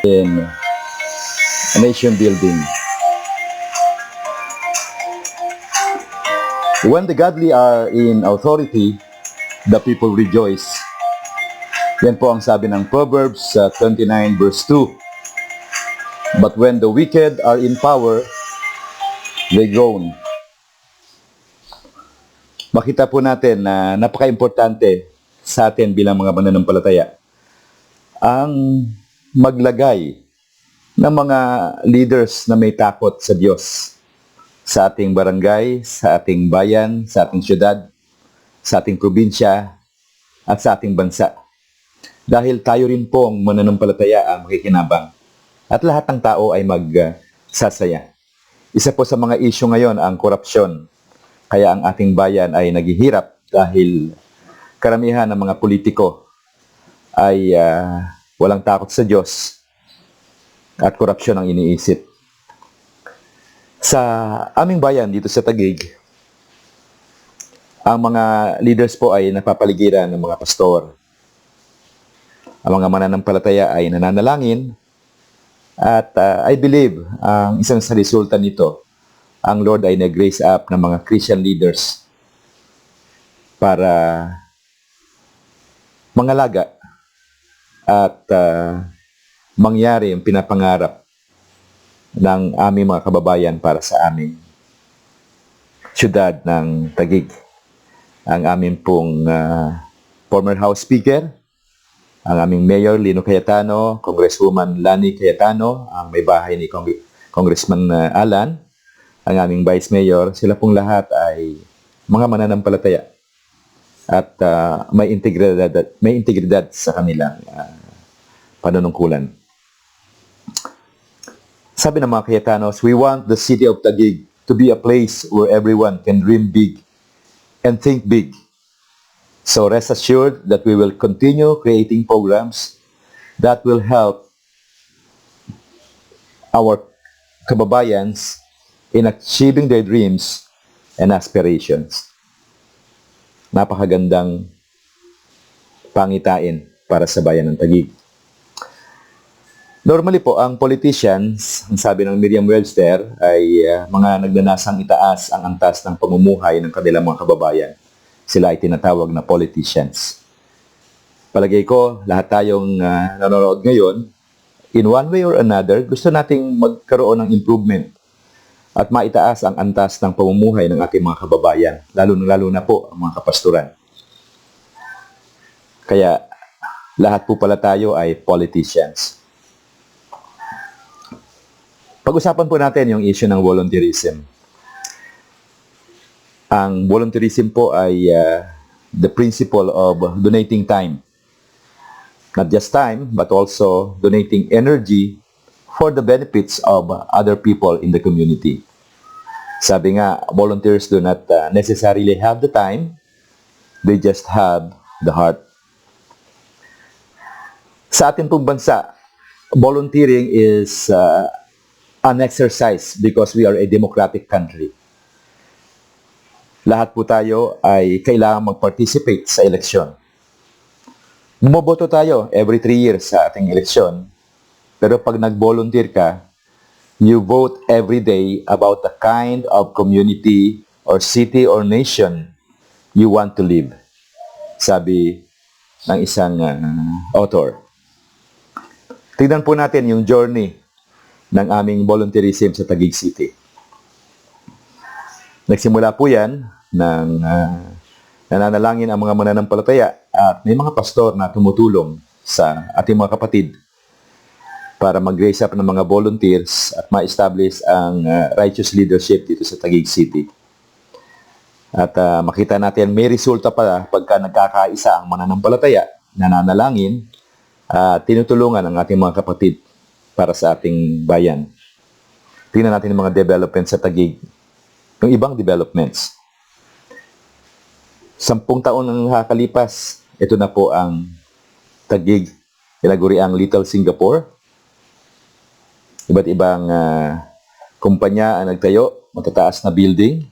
in nation building. When the godly are in authority, the people rejoice. Yan po ang sabi ng Proverbs 29 verse 2. But when the wicked are in power, they groan. Makita po natin na napaka-importante sa atin bilang mga mananampalataya ang maglagay ng mga leaders na may takot sa Diyos sa ating barangay, sa ating bayan, sa ating syudad, sa ating probinsya, at sa ating bansa. Dahil tayo rin pong mananampalataya ang makikinabang at lahat ng tao ay magsasaya. Isa po sa mga isyu ngayon ang korupsyon. Kaya ang ating bayan ay naghihirap dahil karamihan ng mga politiko ay walang takot sa Diyos at korupsyon ang iniisip. Sa aming bayan dito sa Taguig, ang mga leaders po ay napapaligiran ng mga pastor. Ang mga mananampalataya ay nananalangin at I believe ang isang sa resulta nito, ang Lord ay nag-raise up ng mga Christian leaders para mangalaga at mangyari ang pinapangarap ng aming mga kababayan para sa aming syudad ng Taguig. Ang aming pong former House Speaker, ang aming Mayor Lino Cayetano, Congresswoman Lani Cayetano, ang may bahay ni Congressman Alan, ang aming Vice Mayor, sila pong lahat ay mga mananampalataya at may integridad sa kanilang panunungkulan. Sabi ng mga Cayetanos, we want the city of Taguig to be a place where everyone can dream big and think big. So rest assured that we will continue creating programs that will help our kababayans in achieving their dreams and aspirations. Napakagandang pangitain para sa bayan ng Taguig. Normally po, ang politicians, ang sabi ng Merriam-Webster, ay mga nagnanasang itaas ang antas ng pamumuhay ng kanilang mga kababayan. Sila ay tinatawag na politicians. Palagay ko, lahat tayong nanonood ngayon, in one way or another, gusto nating magkaroon ng improvement at maitaas ang antas ng pamumuhay ng ating mga kababayan, lalo na po ang mga kapasturan. Kaya, lahat po pala tayo ay politicians. Pag-usapan po natin yung issue ng volunteerism. Ang volunteerism po ay the principle of donating time. Not just time, but also donating energy for the benefits of other people in the community. Sabi nga, volunteers do not necessarily have the time, they just have the heart. Sa ating pong bansa, volunteering is an exercise because we are a democratic country. Lahat po tayo ay kailangan mag-participate sa eleksyon. Bumoboto tayo every 3 years sa ating eleksyon, pero pag nag-volunteer ka, you vote every day about the kind of community or city or nation you want to live. Sabi ng isang author. Tignan po natin yung journey ng aming volunteerism sa Taguig City. Nagsimula po yan ng nananalangin ang mga mananampalataya at may mga pastor na tumutulong sa ating mga kapatid para mag-raise up ng mga volunteers at ma-establish ang righteous leadership dito sa Taguig City. At makita natin may resulta pala pagka nagkakaisa ang mananampalataya, nananalangin, tinutulungan ang ating mga kapatid para sa ating bayan. Tingnan natin yung mga developments sa Taguig. Yung ibang developments. 10 taon nang nakakalipas, ito na po ang Taguig, tinaguri ang Little Singapore. Iba't ibang kumpanya ang nagtayo, matataas na building.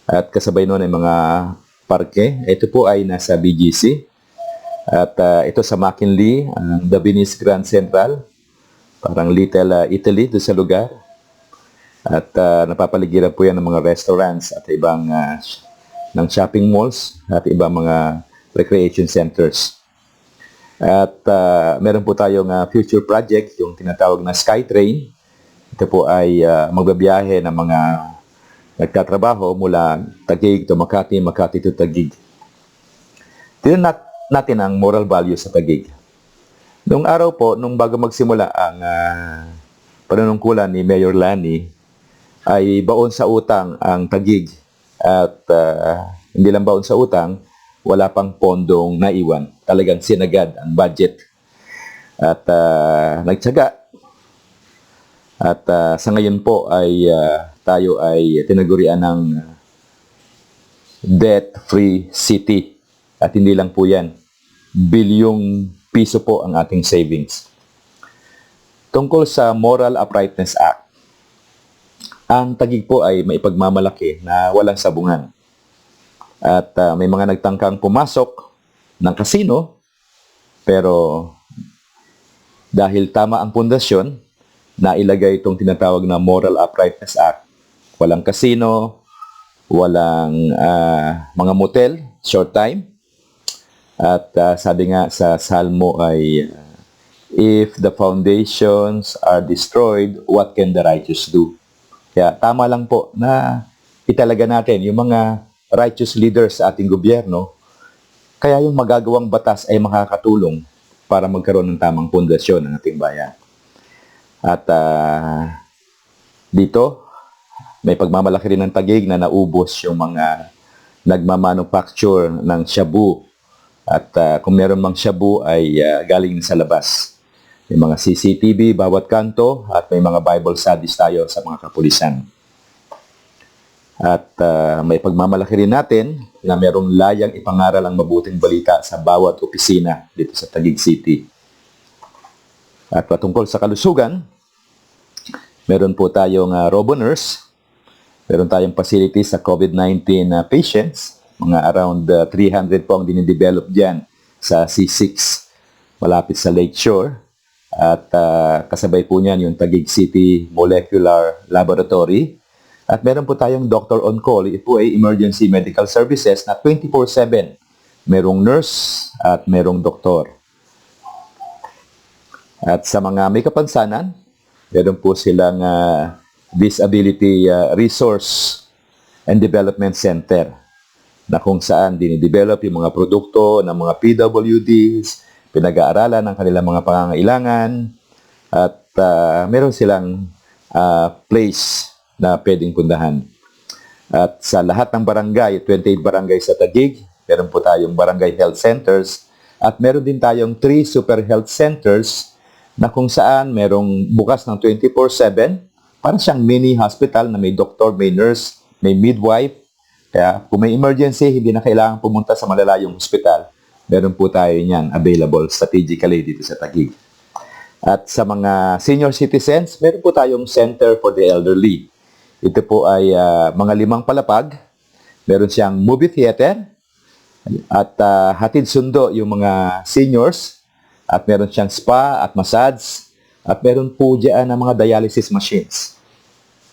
At kasabay nun ay mga parke. Ito po ay nasa BGC. At ito sa McKinley, ang The Venice Grand Central. Parang Little Italy doon sa lugar. At napapaligiran po yan ng mga restaurants at ibang ng shopping malls at ibang mga recreation centers. At meron po tayong future project, yung tinatawag na SkyTrain. Ito po ay magbabiyahe ng mga nagtatrabaho mula Taguig to Makati, Makati to Taguig. Tingnan natin ang moral value sa Taguig. Noong araw po, nung bago magsimula ang panunungkulan ni Mayor Lani, ay baon sa utang ang Taguig. At hindi lang baon sa utang, wala pang pondong naiwan. Talagang sinagad ang budget. At nagtyaga. At sa ngayon po ay tayo ay tinagurian ng debt-free city. At hindi lang po yan. Bilyong piso po ang ating savings. Tungkol sa Moral Uprightness Act, ang Taguig po ay maipagmamalaki na walang sabungan. At may mga nagtangkang pumasok ng kasino, pero dahil tama ang pundasyon, nailagay itong tinatawag na Moral Uprightness Act. Walang kasino, walang mga motel, short time. At sabi nga sa Salmo ay, if the foundations are destroyed, what can the righteous do? Kaya tama lang po na italaga natin yung mga righteous leaders sa ating gobyerno, kaya yung magagawang batas ay makakatulong para magkaroon ng tamang pundasyon ng ating bayan. At dito, may pagmamalaki rin ng Taguig na naubos yung mga nagmamanufacture ng shabu. At kung meron mang shabu ay galing sa labas. May mga CCTV bawat kanto at may mga Bible studies tayo sa mga kapulisan. At may pagmamalaki rin natin na merong layang ipangaral ang mabuting balita sa bawat opisina dito sa Taguig City. At patungkol sa kalusugan, meron po tayong robo-nurse. Meron tayong facility sa COVID-19 patients. Mga around 300 po ang dinidevelop dyan sa C6, malapit sa Lakeshore. At kasabay po niyan yung Taguig City Molecular Laboratory. At meron po tayong doctor on call. Ito po ay emergency medical services na 24/7. Merong nurse at merong doktor. At sa mga may kapansanan, meron po silang Disability Resource and Development Center na kung saan dinidevelop yung mga produkto ng mga PWDs, pinag-aaralan ng kanilang mga pangangailangan, at meron silang place na pwedeng pundahan. At sa lahat ng barangay, 28 barangay sa Taguig, meron po tayong barangay health centers, at meron din tayong 3 super health centers na kung saan merong bukas ng 24/7, parang siyang mini hospital na may doktor, may nurse, may midwife. Kaya kung may emergency, hindi na kailangan pumunta sa malalayong hospital. Meron po tayo niyan available strategically dito sa Taguig. At sa mga senior citizens, meron po tayong Center for the Elderly. Ito po ay mga 5 palapag. Meron siyang movie theater at hatid sundo yung mga seniors. At meron siyang spa at massage. At meron po dyan ang mga dialysis machines.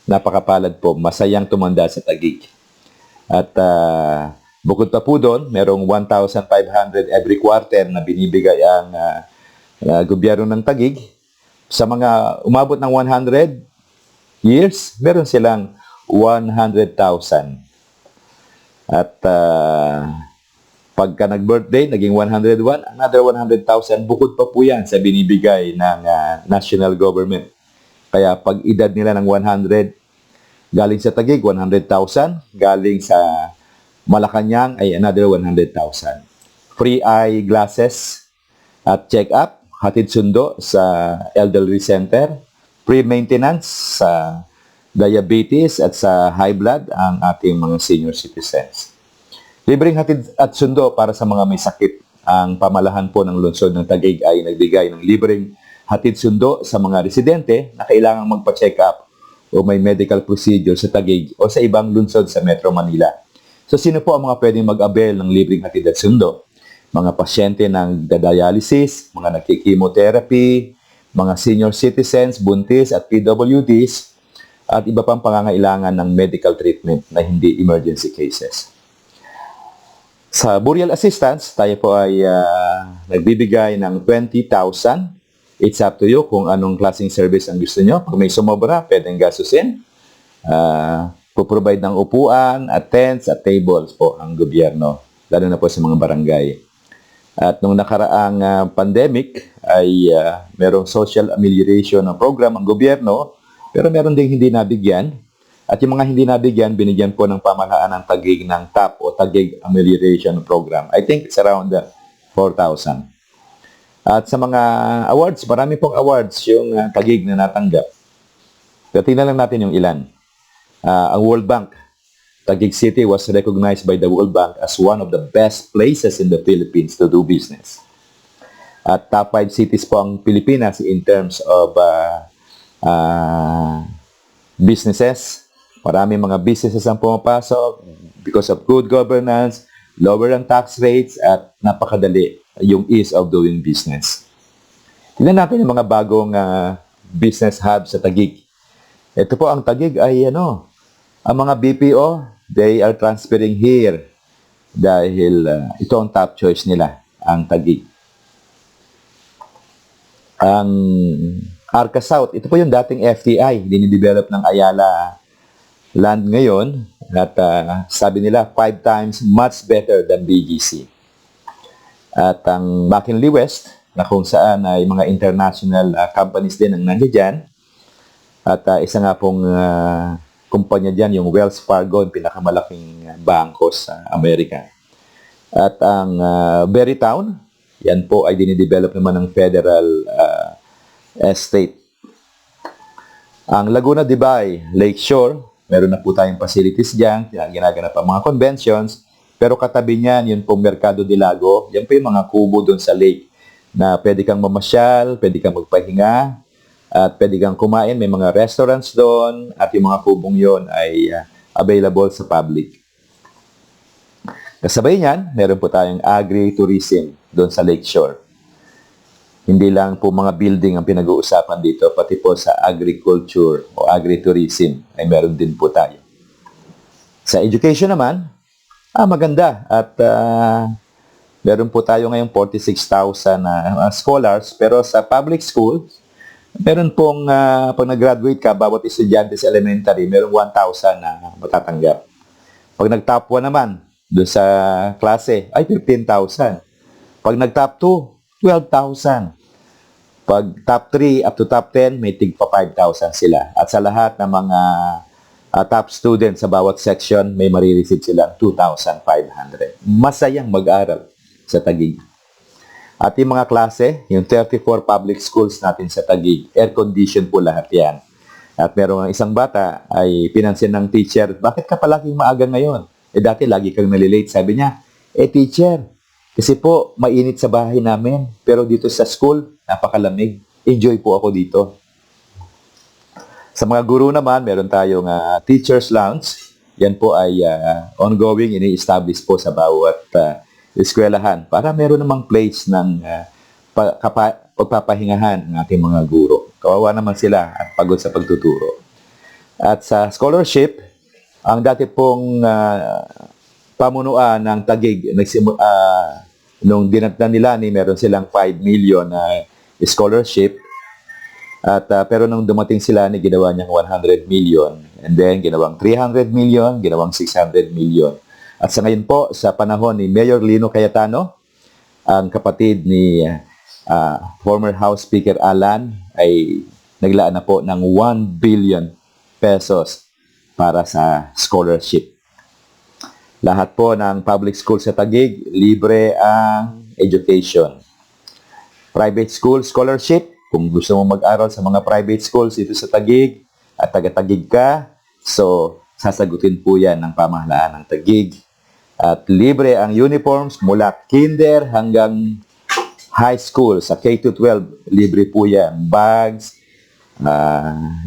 Napakapalad po, masayang tumanda sa Taguig. At bukod pa po doon, merong 1,500 every quarter na binibigay ang gobyerno ng Taguig. Sa mga umabot ng 100 years, meron silang 100,000. At pagka nag-birthday, naging 101, another 100,000. Bukod pa po yan sa binibigay ng national government. Kaya pag edad nila ng 100, galing sa Taguig, 100,000. Galing sa Malacanang ay another 100,000. Free eye glasses at check-up, hatid sundo sa elderly center. Free maintenance sa diabetes at sa high blood ang ating mga senior citizens. Libreng hatid at sundo para sa mga may sakit. Ang pamalahan po ng lungsod ng Taguig ay nagbigay ng libreng hatid sundo sa mga residente na kailangang magpa-check up o may medical procedure sa Taguig o sa ibang lungsod sa Metro Manila. So sino po ang mga pwedeng mag-avail ng libreng hatid at sundo? Mga pasyente ng dialysis, mga nagki-chemotherapy, mga senior citizens, buntis at PWDs, at iba pang pangangailangan ng medical treatment na hindi emergency cases. Sa burial assistance, tayo po ay nagbibigay ng 20,000. It's up to you kung anong klaseng service ang gusto nyo. Pag may sumobra, pwedeng gastusin. Puprovide ng upuan, at tents, at tables po ang gobyerno, lalo na po sa mga barangay. At nung nakaraang pandemic ay merong social amelioration ng program ang gobyerno, pero meron ding hindi nabigyan. At yung mga hindi nabigyan, binigyan po ng pamahalaan ng Taguig ng TAP o Taguig Amelioration Program. I think it's around 4,000. At sa mga awards, marami pong awards yung Taguig na natanggap. Pero tingnan lang natin yung ilan. Ang World Bank, Taguig City was recognized by the World Bank as one of the best places in the Philippines to do business. At top 5 cities po ang Pilipinas in terms of businesses. Marami mga businesses ang pumapasok because of good governance, lower ang tax rates, at napakadali yung ease of doing business. Tingnan natin yung mga bagong business hubs sa Taguig. Ito po ang Taguig ay ang mga BPO, they are transferring here dahil ito ang top choice nila, ang Taguig. Ang Arca South, ito po yung dating FTI, dinidevelop ng Ayala Land ngayon, at sabi nila 5 times much better than BGC. At ang McKinley West, na kung saan ay mga international companies din ang nandiyan. At isa nga pong kumpanya dyan, yung Wells Fargo, yung pinakamalaking bangko sa Amerika. At ang Berrytown, yan po ay dinidevelop naman ng Federal Estate. Ang Laguna de Bay, Lakeshore, meron na po tayong facilities dyan, ginaganap ang mga conventions, pero katabi niyan, yun pong Mercado de Lago, yan po yung mga kubo doon sa lake, na pwede kang mamasyal, pwede kang magpahinga, at pwede kang kumain, may mga restaurants doon, at yung mga kubong yon ay available sa public. Kasabay niyan, meron po tayong agri-tourism doon sa Lakeshore. Hindi lang po mga building ang pinag-uusapan dito, pati po sa agriculture o agri-tourism ay meron din po tayo. Sa education naman, maganda. At meron po tayo ngayong 46,000 scholars, pero sa public school, meron pong, pag nag-graduate ka, bawat estudyante sa elementary, meron 1,000 na matatanggap. Pag nag-top 1 naman, doon sa klase, ay 15,000. Pag nag-top 2, 12,000. Pag top 3 up to top 10, may tig pa 5,000 sila. At sa lahat ng mga top students sa bawat section, may marireceive silang 2,500. Masayang mag-aral sa Taguig. At yung mga klase, yung 34 public schools natin sa Taguig, air-conditioned po lahat yan. At merong isang bata ay pinansin ng teacher, bakit ka palaging maaga ngayon? Dati lagi kang nalilate. Sabi niya, teacher, kasi po, mainit sa bahay namin. Pero dito sa school, napakalamig. Enjoy po ako dito. Sa mga guru naman, meron tayong teacher's lounge. Yan po ay ongoing, ini-establish po sa bawat eskwelahan para meron namang place ng pagpapahingahan ng ating mga guro. Kawawa naman sila at pagod sa pagtuturo. At sa scholarship, ang dati pong pamunuan ng Taguig, nung dinatnan nila meron silang 5 million na scholarship. At pero nung dumating sila ginawa niyang 100 million. And then ginawang 300 million, ginawang 600 million. At sa ngayon po, sa panahon ni Mayor Lino Cayetano, ang kapatid ni former House Speaker Alan ay naglaan na po ng 1 billion pesos para sa scholarship. Lahat po ng public school sa Taguig, libre ang education. Private school scholarship, kung gusto mo mag-aral sa mga private schools dito sa Taguig at taga-Taguig ka, so sasagutin po yan ng pamahalaan ng Taguig. At libre ang uniforms mula kinder hanggang high school. Sa K-12, libre po yan. Bags,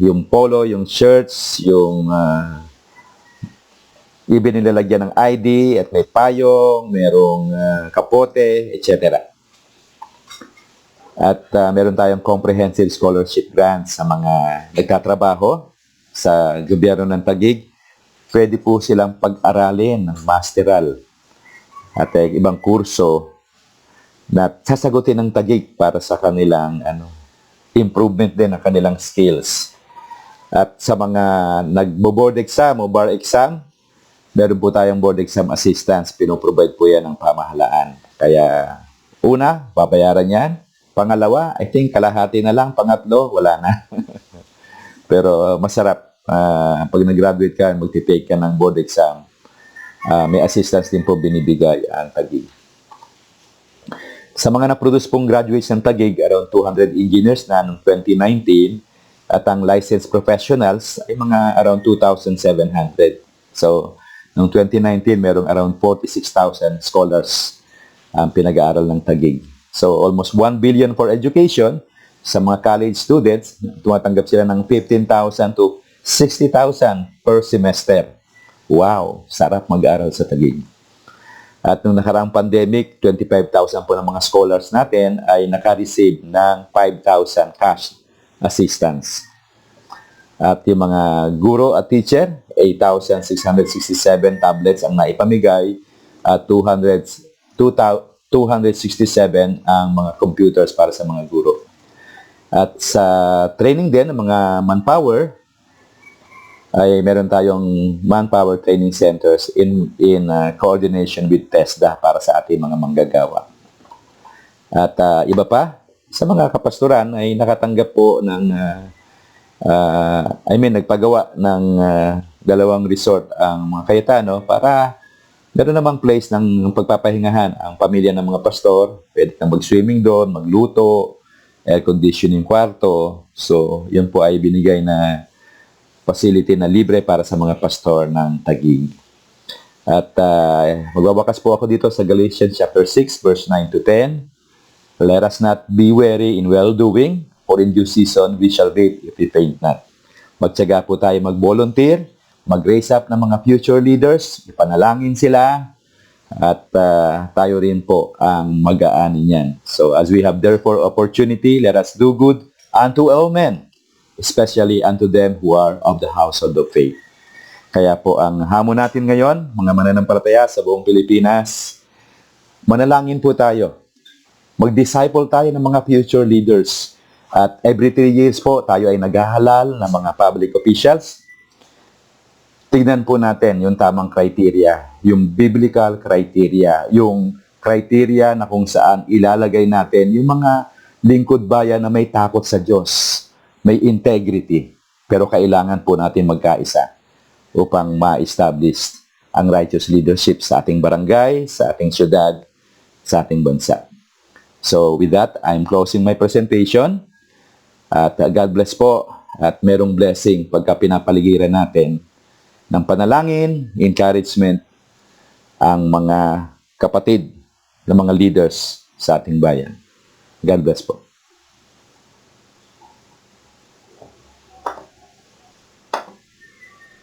yung polo, yung shirts, yung even nilalagyan ng ID at may payong, merong kapote, etc. At meron tayong comprehensive scholarship grants sa mga nagtatrabaho sa gobyerno ng Taguig. Pwede po silang pag-aralin ng masteral at ibang kurso na sasagutin ng Taguig para sa kanilang improvement din ng kanilang skills. At sa mga nagbo-board exam o bar exam, meron po tayong board exam assistance. Pinoprovide po yan ng pamahalaan. Kaya una, babayaran yan. Pangalawa, I think kalahati na lang. Pangatlo, wala na. Pero masarap. Pag nag-graduate ka, magtitake ka ng board exam, may assistance din po binibigay ang Taguig. Sa mga na-produce pong graduates ng Taguig, around 200 engineers na noong 2019, at ang licensed professionals ay mga around 2,700. So, noong 2019, merong around 46,000 scholars ang pinag-aaral ng Taguig. So, almost 1 billion for education. Sa mga college students, tumatanggap sila ng 15,000 to 60,000 per semester. Wow! Sarap mag-aaral sa Taguig. At nung nakaraang pandemic, 25,000 po ng mga scholars natin ay naka-receive ng 5,000 cash assistance. At yung mga guro at teacher, 8,667 tablets ang naipamigay at 267 ang mga computers para sa mga guro. At sa training din ng mga manpower, ay meron tayong manpower training centers in coordination with TESDA para sa ating mga manggagawa. At iba pa, sa mga kapastoran ay nakatanggap po ng, nagpagawa ng 2 resort ang mga Cayetano para meron namang place ng pagpapahingahan ang pamilya ng mga pastor. Pwede kang mag-swimming doon, magluto, air conditioning kwarto. So, yun po ay binigay na facility na libre para sa mga pastor ng Taguig. At magbabakas po ako dito sa Galatians chapter 6, verse 9 to 10. Let us not be weary in well-doing, for in due season we shall reap if we faint not. Magtiyaga po tayo mag-volunteer, mag-raise up ng mga future leaders, ipanalangin sila, at tayo rin po ang mag-aani niyan. So as we have therefore opportunity, let us do good unto all men, especially unto them who are of the household of faith. Kaya po ang hamon natin ngayon, mga mananampalataya sa buong Pilipinas, manalangin po tayo. Mag-disciple tayo ng mga future leaders. At every 3 years po, tayo ay naghahalal ng mga public officials. Tignan po natin yung tamang criteria, yung biblical criteria, yung criteria na kung saan ilalagay natin yung mga lingkod bayan na may takot sa Diyos, may integrity, pero kailangan po natin magkaisa upang ma-establish ang righteous leadership sa ating barangay, sa ating syudad, sa ating bansa. So with that, I'm closing my presentation. At God bless po at merong blessing pagka pinapaligiran natin ng panalangin, encouragement ang mga kapatid ng mga leaders sa ating bayan. God bless po.